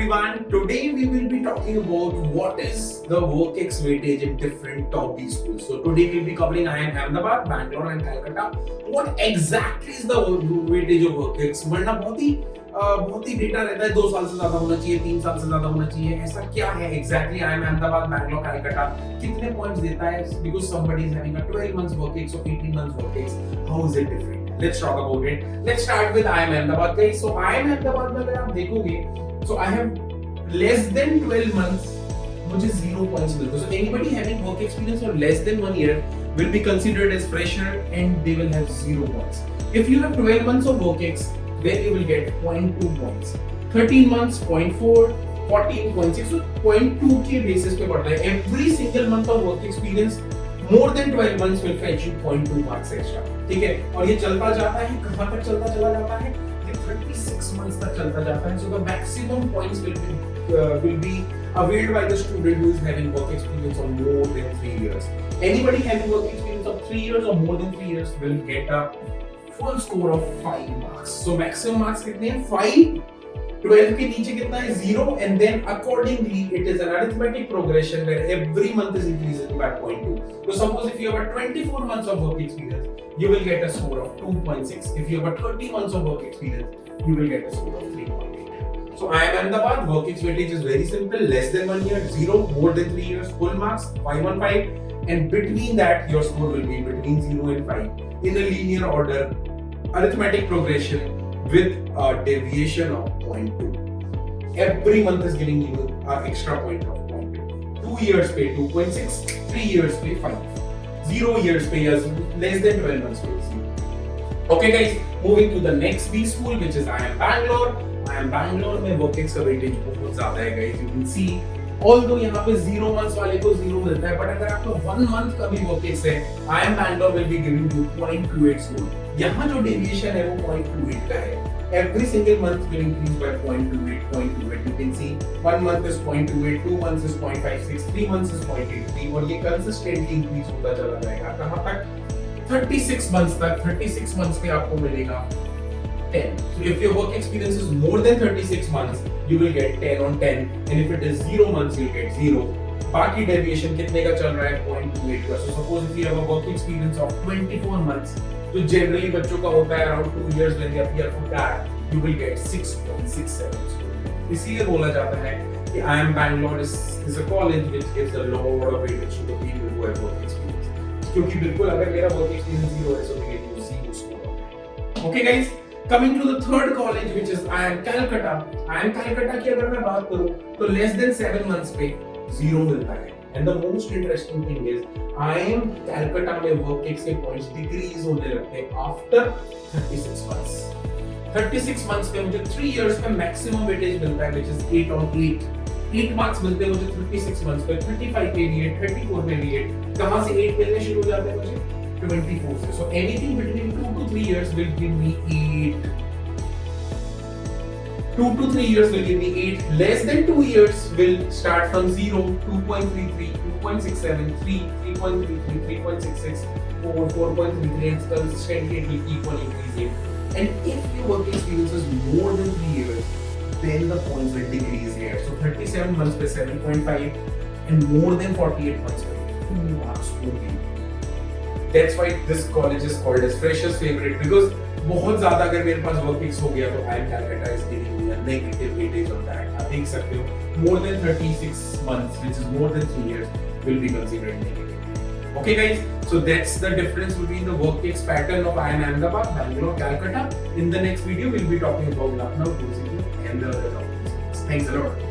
everyone. Today we will be talking about what is the WorkX weightage in different top B schools. So today we will be covering IIM Ahmedabad, Bangalore and Calcutta. What exactly is the weightage of WorkX? वरना बहुत ही data रहता है 2 साल से ज्यादा होना चाहिए, 3 साल से ज्यादा होना चाहिए. ऐसा क्या है exactly IIM Ahmedabad, Bangalore, Calcutta? कितने points देता है? Because somebody is having a 12 months WorkX or 18 months WorkX. How is it different? Let's talk about it. Let's start with IIM Ahmedabad, guys. So IIM Ahmedabad में अगर आप देखोगे, so I have less than 12 months, मुझे 0 points मिलते हैं. So anybody having work experience for less than 1 year will be considered as fresher and they will have 0 points. If you have 12 months of WorkX, then you will get 0.2 points. 13 months 0.4, 14.6. So 0.2 के basis पे बढ़ता है. Every single month of work experience more than 12 months will fetch you 0.2 marks extra. ठीक है, और ये चलता जाता है, कहाँ तक चलता चला जाता है? ये 36 months तक चलता जाता है. So the maximum points will be availed by the student who is having work experience of more than 3 years. Anybody having work experience of 3 years or more than 3 years will get a full score of 5 marks. So maximum marks कितने हैं? 5. 12 के नीचे कितना है? 0. And then accordingly it is an arithmetic progression where every month is increasing by 0.2. So suppose if you have a 24 months of work experience, you will get a score of 2.6. If you have a 30 months of work experience, you will get a score of 3.8. So IIM Ahmedabad work weightage is very simple. Less than 1 year 0, more than 3 years full marks 515, and between that your score will be between 0 and 5 in a linear order arithmetic progression with a deviation of 0.2. Every month is giving you an extra point of 0.2. 2 years pay 2.6, 3 years pay 5, 0 years pay as less than 12 months pay 0. Okay guys, moving to the next B school which is IIM Bangalore. IIM Bangalore में WorkX का weightage बहुत ज़्यादा है guys. You can see although यहाँ पे 0 months वाले को 0 मिलता है, but अगर आपको 1 month का भी WorkX है, IIM Bangalore will be giving you 0.28 score. यहाँ जो deviation है वो 0.28 का है. Every single month will increase by 0.28. You can see 1 month is 0.28, 2 months is 0.56, 3 months is 0.83 और ये consistently increase होता चला जाएगा. कहाँ तक? 36 months तक. 36 months पे आपको मिलेगा 10. So if your work experience is more than 36 months, you will get 10 on 10. And if it is 0 months, you'll get 0. बाकी deviation कितने का चल रहा है? 0.28 का. So suppose if you have a work experience of 24 months, तो generally बच्चों का होता है around 2 years when they appear for CAT, you will get 6.67. इसीलिए बोला जाता है कि IIM Bangalore is a college which gives a lot of weightage to the people who have work experience. क्योंकि बिल्कुल अगर मेरा work experience 0 है, so we get to 0 score. Okay guys, coming to the third college which is IIM Calcutta. IIM Calcutta की अगर मैं बात करूँ तो less than 7 months पे 0 मिलता है. And the most interesting thing is IIM Calcutta में WorkX के points decrease होने लगते हैं after 36 months. 36 months पे मुझे 3 years पे maximum weightage मिलता है which is 8 on 8. 8 marks मिलते हैं मुझे 36 months पे, 35 पे भी 8, 34 पे भी 8. कहाँ से 8 मिलने शुरू हो जाते हैं मुझे? 24 से. So anything between 2 to 3 years will give me 8. 2 to 3 years will give me 8. Less than 2 years will start from 0, 2.33, 2.67, 3, 3.33, 3.66, 4, 4.33, and consistently it will keep on increasing. And if your work experience is more than 3 years, then the points will decrease here. So 37 months per 7.5 and more than 48 months per 2 marks only. That's why this college is called as freshers favorite because बहुत ज़्यादा अगर मेरे पास WorkX हो गया तो IIM Calcutta is giving me a negative weightage on that. आप देख सकते हो more than 36 months which is more than 3 years will be considered negative. Okay guys, so that's the difference between the WorkX pattern of IIM Ahmedabad, Bangalore, Calcutta. In the next video we'll be talking about Lucknow, Tulsi and the other topics. Thanks a lot.